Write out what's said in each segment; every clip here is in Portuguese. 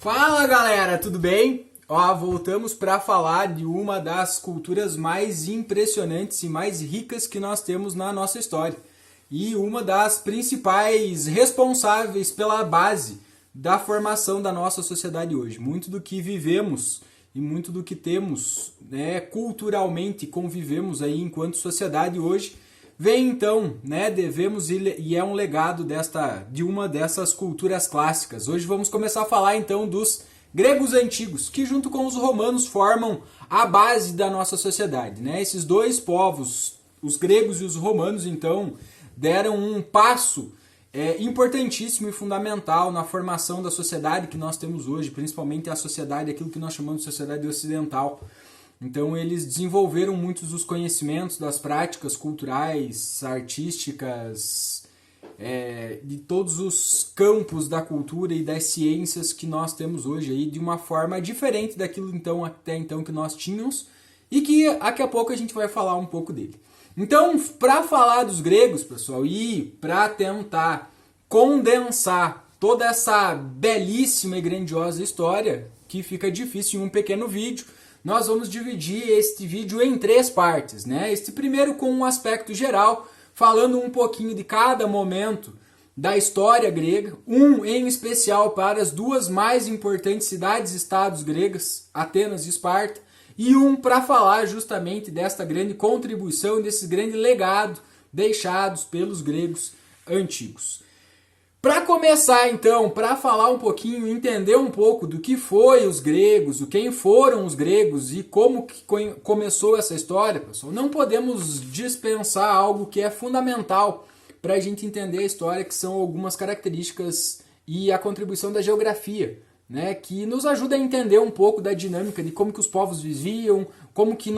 Fala galera, tudo bem? Voltamos para falar de uma das culturas mais impressionantes e mais ricas que nós temos na nossa história. E uma das principais responsáveis pela base da formação da nossa sociedade hoje. Muito do que vivemos e muito do que temos, culturalmente convivemos aí enquanto sociedade hoje, vem então, devemos e é um legado de uma dessas culturas clássicas. Hoje vamos começar a falar então dos gregos antigos, que junto com os romanos formam a base da nossa sociedade. Esses dois povos, os gregos e os romanos, então, deram um passo importantíssimo e fundamental na formação da sociedade que nós temos hoje, principalmente a sociedade, aquilo que nós chamamos de sociedade ocidental. Então eles desenvolveram muitos dos conhecimentos das práticas culturais, artísticas, de todos os campos da cultura e das ciências que nós temos hoje aí, de uma forma diferente daquilo até então que nós tínhamos e que daqui a pouco a gente vai falar um pouco dele. Então, para falar dos gregos, pessoal, e para tentar condensar toda essa belíssima e grandiosa história, que fica difícil em um pequeno vídeo, nós vamos dividir este vídeo em 3 partes. Este primeiro com um aspecto geral, falando um pouquinho de cada momento da história grega, um em especial para as 2 mais importantes cidades-estados gregas, Atenas e Esparta, e um para falar justamente desta grande contribuição, desse grande legado deixados pelos gregos antigos. Para começar então, para falar um pouquinho, entender um pouco do que foi os gregos, quem foram os gregos e como que começou essa história, pessoal, não podemos dispensar algo que é fundamental para a gente entender a história, que são algumas características e a contribuição da geografia, que nos ajuda a entender um pouco da dinâmica de como que os povos viviam, como que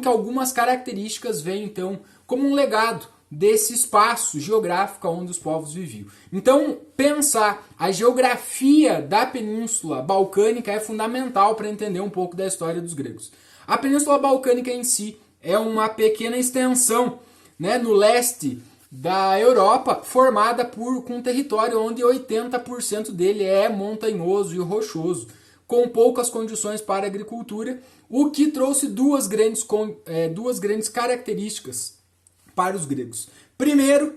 algumas características vêm então como um legado desse espaço geográfico onde os povos viviam. Então, pensar a geografia da Península Balcânica é fundamental para entender um pouco da história dos gregos. A Península Balcânica em si é uma pequena extensão no leste da Europa, formada com um território onde 80% dele é montanhoso e rochoso, com poucas condições para a agricultura, o que trouxe duas grandes características para os gregos. Primeiro,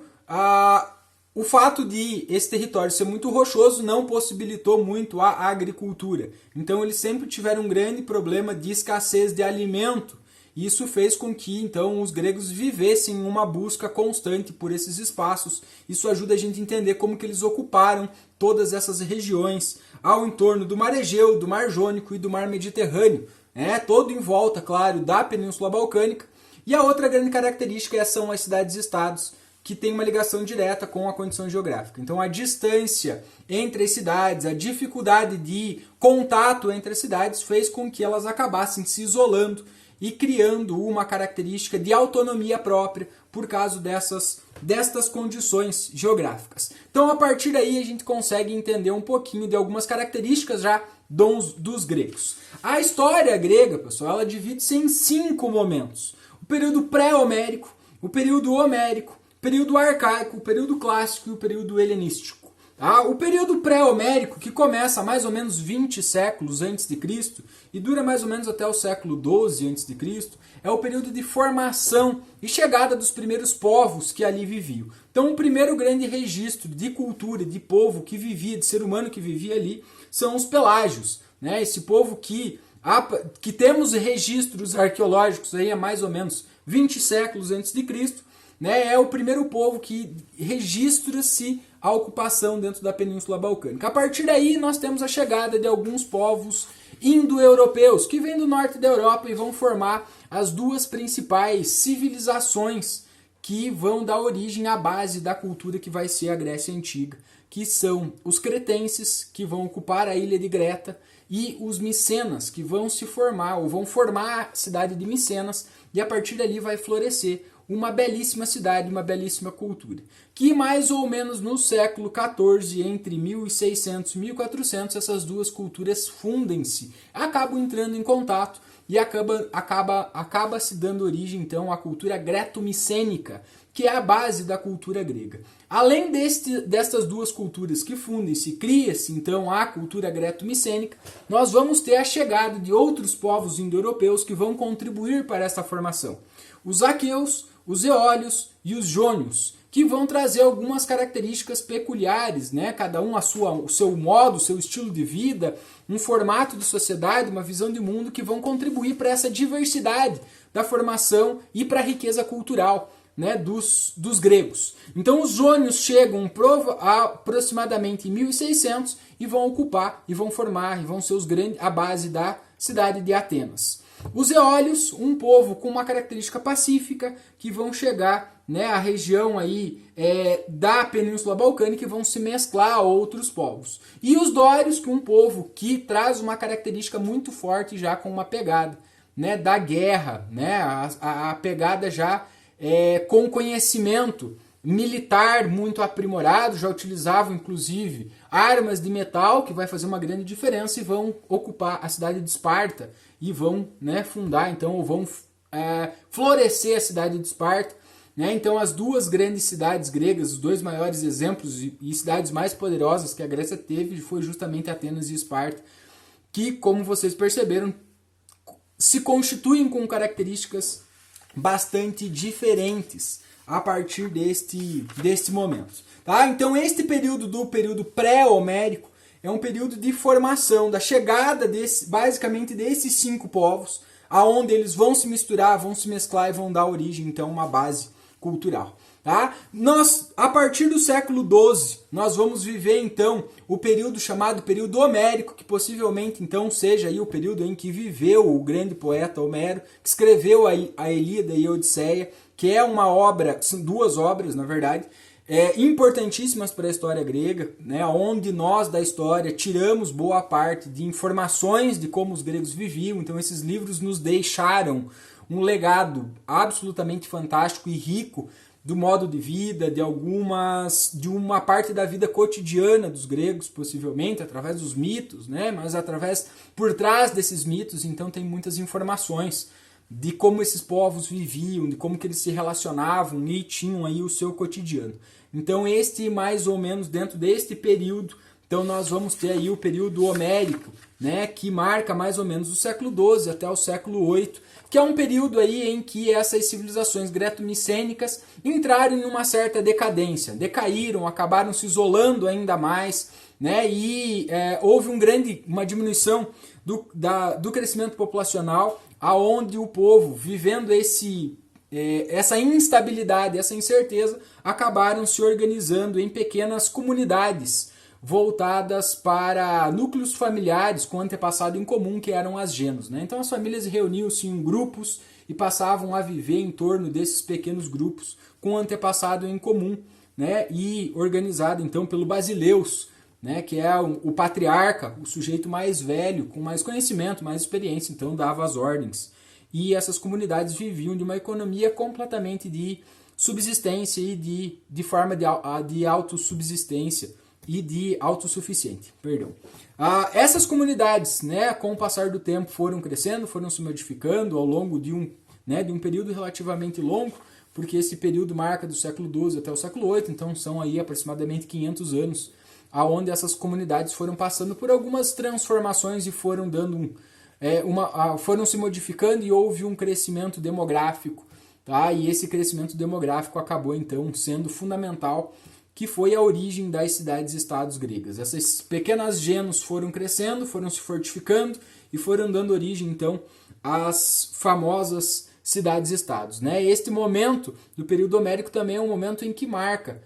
o fato de esse território ser muito rochoso não possibilitou muito a agricultura. Então eles sempre tiveram um grande problema de escassez de alimento. Isso fez com que então os gregos vivessem uma busca constante por esses espaços. Isso ajuda a gente a entender como que eles ocuparam todas essas regiões ao entorno do Mar Egeu, do Mar Jônico e do Mar Mediterrâneo, todo em volta, claro, da Península Balcânica. E a outra grande característica são as cidades-estados, que têm uma ligação direta com a condição geográfica. Então a distância entre as cidades, a dificuldade de contato entre as cidades fez com que elas acabassem se isolando e criando uma característica de autonomia própria por causa destas condições geográficas. Então a partir daí a gente consegue entender um pouquinho de algumas características já dos gregos. A história grega, pessoal, ela divide-se em 5 momentos. O período pré-homérico, o período homérico, o período arcaico, o período clássico e o período helenístico. O período pré-homérico, que começa mais ou menos 20 séculos antes de Cristo e dura mais ou menos até o século 12 antes de Cristo, é o período de formação e chegada dos primeiros povos que ali viviam. Então, o primeiro grande registro de cultura, de povo que vivia, de ser humano que vivia ali, são os pelágios. Esse povo que temos registros arqueológicos aí há mais ou menos 20 séculos antes de Cristo, é o primeiro povo que registra-se a ocupação dentro da Península Balcânica. A partir daí nós temos a chegada de alguns povos indo-europeus que vêm do norte da Europa e vão formar as 2 principais civilizações que vão dar origem à base da cultura que vai ser a Grécia Antiga, que são os cretenses, que vão ocupar a ilha de Creta, e os micenas, que vão formar a cidade de Micenas, e a partir dali vai florescer uma belíssima cidade, uma belíssima cultura. Que mais ou menos no século XIV, entre 1600 e 1400, essas 2 culturas fundem-se, acabam entrando em contato e acaba se dando origem então à cultura greto-micênica, que é a base da cultura grega. Além destas duas culturas que fundem-se, cria-se então a cultura greco-micênica, nós vamos ter a chegada de outros povos indo-europeus que vão contribuir para essa formação. Os aqueus, os eólios e os jônios, que vão trazer algumas características peculiares, né? Cada um o seu modo, o seu estilo de vida, um formato de sociedade, uma visão de mundo que vão contribuir para essa diversidade da formação e para a riqueza cultural, né, dos gregos. Então os jônios chegam aproximadamente em 1600 e vão ocupar, e vão formar, e vão ser a base da cidade de Atenas. Os eólios, um povo com uma característica pacífica, que vão chegar, né, à região aí, da Península Balcânica e vão se mesclar a outros povos. E os dórios, que é um povo que traz uma característica muito forte já com uma pegada, né, da guerra, né, a pegada já com conhecimento militar muito aprimorado, já utilizavam inclusive armas de metal, que vai fazer uma grande diferença, e vão ocupar a cidade de Esparta e vão, né, fundar, então, ou vão florescer a cidade de Esparta. Né? Então as duas grandes cidades gregas, os dois maiores exemplos e cidades mais poderosas que a Grécia teve foi justamente Atenas e Esparta, que, como vocês perceberam, se constituem com características bastante diferentes a partir deste momento. Tá? Então este período pré-homérico é um período de formação, da chegada basicamente desses 5 povos, aonde eles vão se misturar, vão se mesclar e vão dar origem então a uma base cultural. Tá? A partir do século XII, nós vamos viver então o período chamado período homérico, que possivelmente então seja aí o período em que viveu o grande poeta Homero, que escreveu a Ilíada e a Odisseia, que é uma obra, são 2 obras na verdade, importantíssimas para a história grega, né, onde nós da história tiramos boa parte de informações de como os gregos viviam. Então esses livros nos deixaram um legado absolutamente fantástico e rico do modo de vida, de uma parte da vida cotidiana dos gregos, possivelmente, através dos mitos, né? Mas por trás desses mitos, então, tem muitas informações de como esses povos viviam, de como que eles se relacionavam e tinham aí o seu cotidiano. Então, mais ou menos, dentro deste período, então nós vamos ter aí o período homérico, né? Que marca mais ou menos o século XII até o século VIII, que é um período aí em que essas civilizações greco-micênicas entraram em uma certa decadência, decaíram, acabaram se isolando ainda mais, né? E houve uma diminuição do crescimento populacional, aonde o povo, vivendo essa instabilidade, essa incerteza, acabaram se organizando em pequenas comunidades voltadas para núcleos familiares com antepassado em comum, que eram as genos. Né? Então as famílias reuniam-se em grupos e passavam a viver em torno desses pequenos grupos com antepassado em comum, né? E organizado então pelo Basileus, né? Que é o patriarca, o sujeito mais velho, com mais conhecimento, mais experiência, então dava as ordens. E essas comunidades viviam de uma economia completamente de subsistência e de forma de autossubsistência e de autossuficiente. Essas comunidades, né, com o passar do tempo, foram crescendo, foram se modificando ao longo de um período relativamente longo, porque esse período marca do século XII até o século VIII, então são aí aproximadamente 500 anos, aonde essas comunidades foram passando por algumas transformações e foram foram se modificando e houve um crescimento demográfico, tá? E esse crescimento demográfico acabou então sendo fundamental, que foi a origem das cidades-estados gregas. Essas pequenas genos foram crescendo, foram se fortificando e foram dando origem, então, às famosas cidades-estados. Né? Este momento do período homérico também é um momento em que marca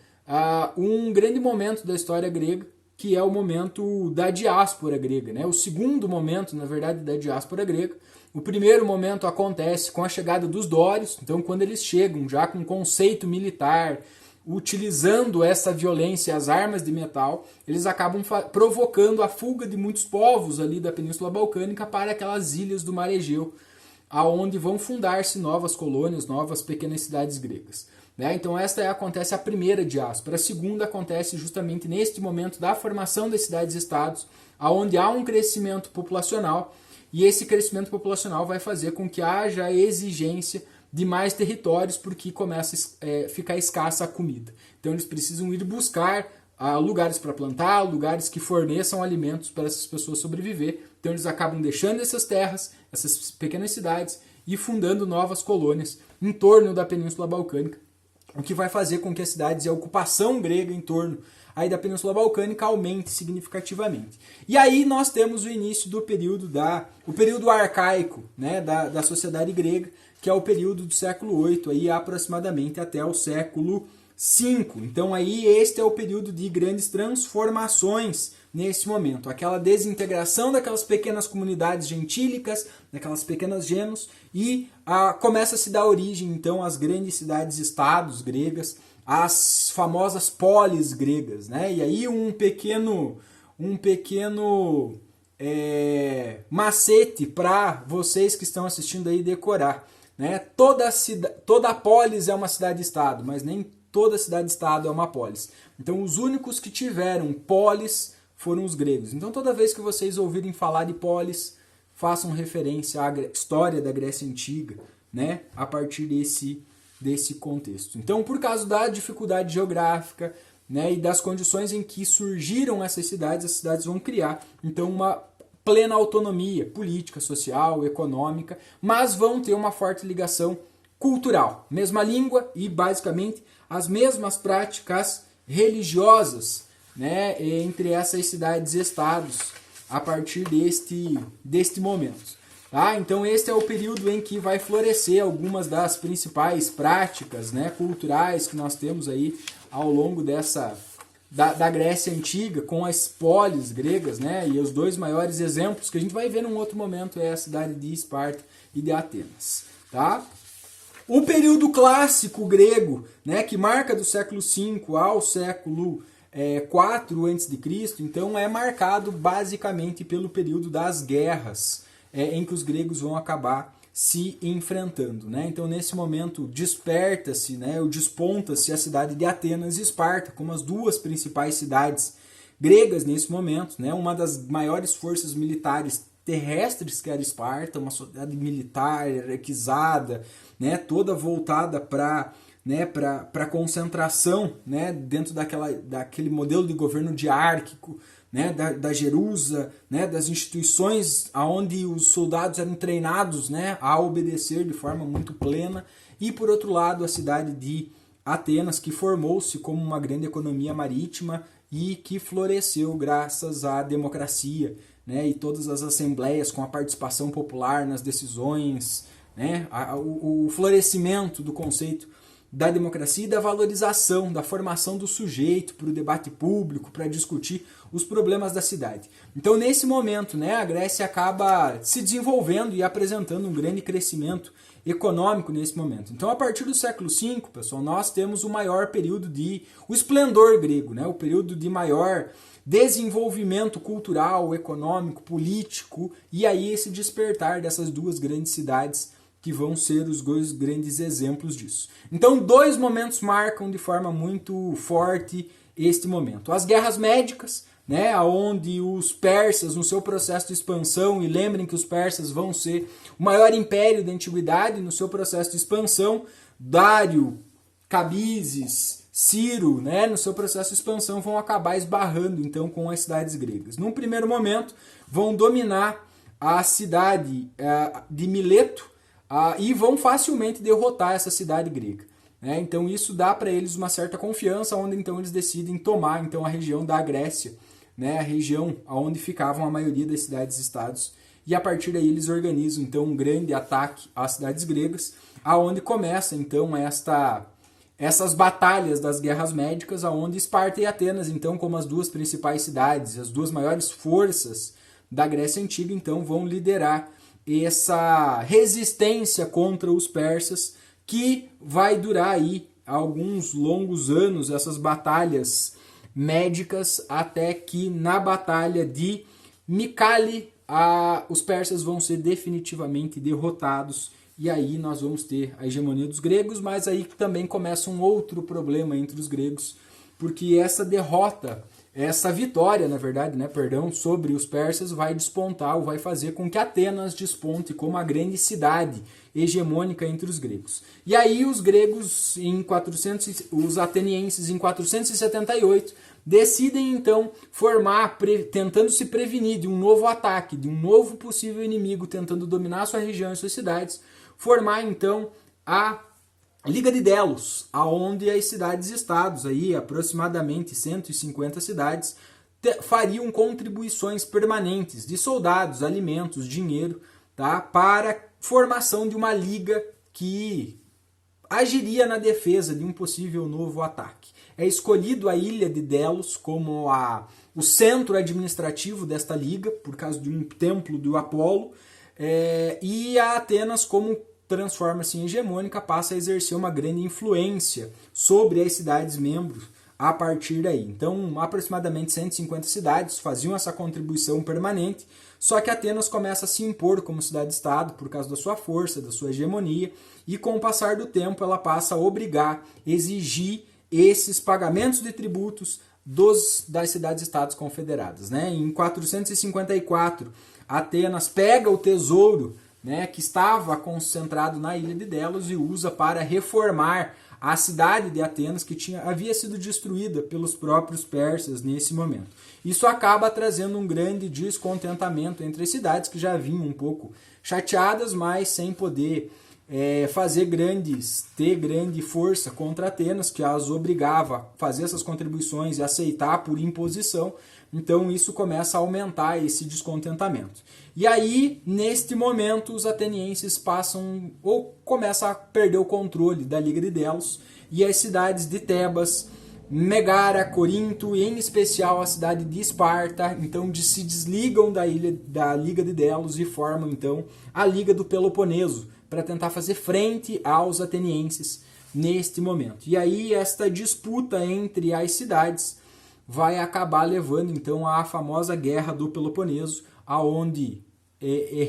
um grande momento da história grega, que é o momento da diáspora grega. Né? O segundo momento, na verdade, da diáspora grega. O primeiro momento acontece com a chegada dos dórios, então quando eles chegam já com conceito militar, utilizando essa violência, as armas de metal, eles acabam provocando a fuga de muitos povos ali da Península Balcânica para aquelas ilhas do Mar Egeu, aonde vão fundar-se novas colônias, novas pequenas cidades gregas. Né? Então acontece a primeira diáspora. A segunda acontece justamente neste momento da formação das cidades-estados, aonde há um crescimento populacional, e esse crescimento populacional vai fazer com que haja a exigência de mais territórios porque começa a ficar escassa a comida. Então eles precisam ir buscar lugares para plantar, lugares que forneçam alimentos para essas pessoas sobreviver. Então eles acabam deixando essas terras, essas pequenas cidades e fundando novas colônias em torno da Península Balcânica, o que vai fazer com que as cidades e a ocupação grega em torno aí da Península Balcânica aumente significativamente. E aí nós temos o início do período o período arcaico, né, da sociedade grega, que é o período do século VIII, aí aproximadamente até o século V. Então aí este é o período de grandes transformações nesse momento. Aquela desintegração daquelas pequenas comunidades gentílicas, daquelas pequenas genos, e começa a se dar origem então às grandes cidades-estados gregas, as famosas polis gregas, né? E aí um pequeno macete para vocês que estão assistindo aí decorar, né? Toda polis é uma cidade-estado, mas nem toda cidade-estado é uma polis. Então os únicos que tiveram polis foram os gregos. Então toda vez que vocês ouvirem falar de polis, façam referência à história da Grécia Antiga, né? A partir desse contexto. Então, por causa da dificuldade geográfica, né, e das condições em que surgiram essas cidades, as cidades vão criar então uma plena autonomia política, social, econômica, mas vão ter uma forte ligação cultural, mesma língua e basicamente as mesmas práticas religiosas, né, entre essas cidades-estados a partir deste momento. Tá? Então este é o período em que vai florescer algumas das principais práticas, né, culturais que nós temos aí ao longo da Grécia Antiga, com as polis gregas, né, e os dois maiores exemplos que a gente vai ver num outro momento é a cidade de Esparta e de Atenas. Tá? O período clássico grego, né, que marca do século V ao século IV a.C., então é marcado basicamente pelo período das guerras, em que os gregos vão acabar se enfrentando, né? Então nesse momento desperta-se, né, ou desponta-se a cidade de Atenas e Esparta como as duas principais cidades gregas nesse momento, né? Uma das maiores forças militares terrestres que era Esparta, uma sociedade militar hierarquizada, né, toda voltada para concentração, né, dentro daquele modelo de governo diárquico, né, da Jerusa, né, das instituições onde os soldados eram treinados, né, a obedecer de forma muito plena, e por outro lado a cidade de Atenas, que formou-se como uma grande economia marítima e que floresceu graças à democracia, né, e todas as assembleias com a participação popular nas decisões, né, o florescimento do conceito da democracia e da valorização, da formação do sujeito para o debate público, para discutir os problemas da cidade. Então, nesse momento, né, a Grécia acaba se desenvolvendo e apresentando um grande crescimento econômico nesse momento. Então, a partir do século V, pessoal, nós temos o maior período o esplendor grego, né, o período de maior desenvolvimento cultural, econômico, político, e aí esse despertar dessas duas grandes cidades que vão ser os dois grandes exemplos disso. Então, dois momentos marcam de forma muito forte este momento. As guerras médicas, né, onde os persas, no seu processo de expansão, e lembrem que os persas vão ser o maior império da antiguidade, no seu processo de expansão, Dário, Cambises, Ciro, né, no seu processo de expansão, vão acabar esbarrando então com as cidades gregas. Num primeiro momento, vão dominar a cidade de Mileto, e vão facilmente derrotar essa cidade grega. Né? Então isso dá para eles uma certa confiança, onde então eles decidem tomar então a região da Grécia, né? A região onde ficavam a maioria das cidades-estados, e a partir daí eles organizam então um grande ataque às cidades gregas, aonde começa então essas batalhas das guerras médicas, aonde Esparta e Atenas, então, como as duas principais cidades, as duas maiores forças da Grécia Antiga, então vão liderar essa resistência contra os persas, que vai durar aí alguns longos anos, essas batalhas médicas, até que na batalha de Mykale os persas vão ser definitivamente derrotados, e aí nós vamos ter a hegemonia dos gregos, mas aí também começa um outro problema entre os gregos, porque essa derrota essa vitória, na verdade, né, perdão, sobre os persas vai despontar, ou vai fazer com que Atenas desponte como a grande cidade hegemônica entre os gregos. E aí os gregos, os atenienses em 478, decidem então formar, tentando se prevenir de um novo ataque, de um novo possível inimigo tentando dominar sua região e suas cidades, formar então a Liga de Delos, aonde as cidades-estados, aí aproximadamente 150 cidades, fariam contribuições permanentes de soldados, alimentos, dinheiro, tá, para a formação de uma liga que agiria na defesa de um possível novo ataque. É escolhido a ilha de Delos como o centro administrativo desta liga, por causa de um templo do Apolo, e a Atenas, como transforma-se em hegemônica, passa a exercer uma grande influência sobre as cidades membros a partir daí. Então, aproximadamente 150 cidades faziam essa contribuição permanente, só que Atenas começa a se impor como cidade-estado por causa da sua força, da sua hegemonia, e com o passar do tempo ela passa a obrigar, exigir esses pagamentos de tributos das cidades-estados confederadas. Né? Em 454, Atenas pega o tesouro, né, que estava concentrado na ilha de Delos e usa para reformar a cidade de Atenas, que havia sido destruída pelos próprios persas nesse momento. Isso acaba trazendo um grande descontentamento entre as cidades, que já vinham um pouco chateadas, mas sem poder ter grande força contra Atenas, que as obrigava a fazer essas contribuições e aceitar por imposição. Então isso começa a aumentar esse descontentamento. E aí, neste momento, os atenienses começam a perder o controle da Liga de Delos, e as cidades de Tebas, Megara, Corinto e em especial a cidade de Esparta, então se desligam da Liga de Delos e formam então a Liga do Peloponeso, para tentar fazer frente aos atenienses neste momento. E aí esta disputa entre as cidades vai acabar levando então à famosa Guerra do Peloponeso, aonde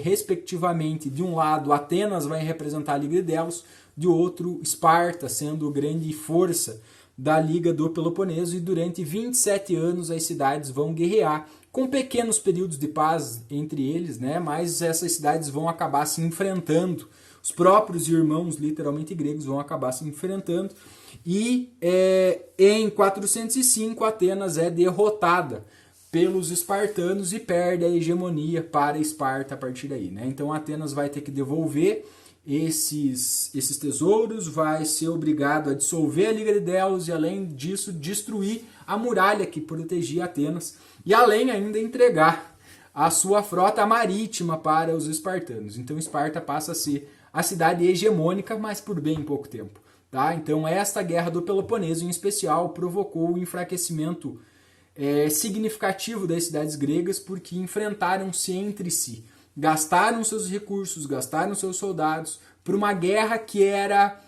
respectivamente de um lado Atenas vai representar a Liga de Delos, de outro Esparta sendo grande força da Liga do Peloponeso, e durante 27 anos as cidades vão guerrear, com pequenos períodos de paz entre eles, né? Mas essas cidades vão acabar se enfrentando, os próprios irmãos literalmente gregos vão acabar se enfrentando, e em 405 Atenas é derrotada pelos espartanos e perde a hegemonia para Esparta a partir daí. Né? Então Atenas vai ter que devolver esses tesouros, vai ser obrigado a dissolver a Liga de Delos e, além disso, destruir a muralha que protegia Atenas, e além ainda entregar a sua frota marítima para os espartanos. Então Esparta passa a ser a cidade hegemônica, mas por bem pouco tempo. Tá? Então esta Guerra do Peloponeso, em especial, provocou o enfraquecimento significativo das cidades gregas, porque enfrentaram-se entre si, gastaram seus recursos, gastaram seus soldados por uma guerra que era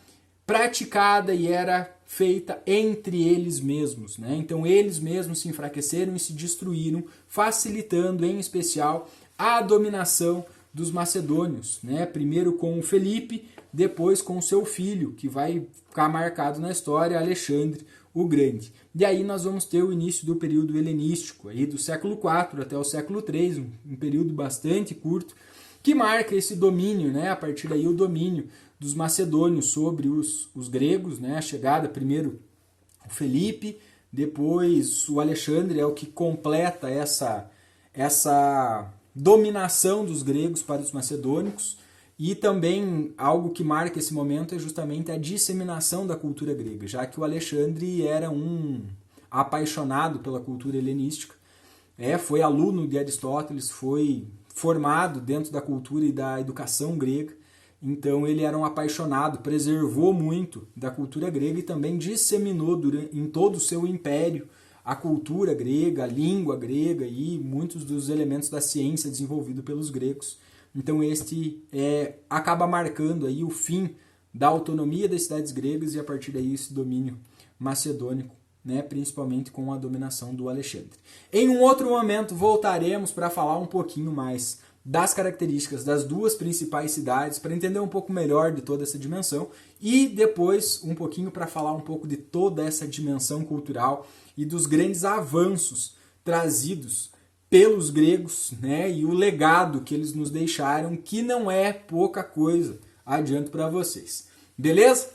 praticada e era feita entre eles mesmos. Né? Então eles mesmos se enfraqueceram e se destruíram, facilitando em especial a dominação dos macedônios, né? Primeiro com o Felipe, depois com o seu filho, que vai ficar marcado na história, Alexandre o Grande. E aí nós vamos ter o início do período helenístico, aí do século IV até o século III, um período bastante curto, que marca esse domínio, né? A partir daí o domínio dos macedônios sobre os gregos, né? A chegada, primeiro o Felipe, depois o Alexandre é o que completa essa dominação dos gregos para os macedônicos. E também algo que marca esse momento é justamente a disseminação da cultura grega, já que o Alexandre era um apaixonado pela cultura helenística, foi aluno de Aristóteles, foi formado dentro da cultura e da educação grega, então ele era um apaixonado, preservou muito da cultura grega e também disseminou em todo o seu império a cultura grega, a língua grega e muitos dos elementos da ciência desenvolvidos pelos gregos. Então este acaba marcando aí o fim da autonomia das cidades gregas e a partir daí esse domínio macedônico, né, principalmente com a dominação do Alexandre. Em um outro momento voltaremos para falar um pouquinho mais das características das duas principais cidades, para entender um pouco melhor de toda essa dimensão, e depois um pouquinho para falar um pouco de toda essa dimensão cultural e dos grandes avanços trazidos pelos gregos, né, e o legado que eles nos deixaram, que não é pouca coisa, adianto para vocês. Beleza?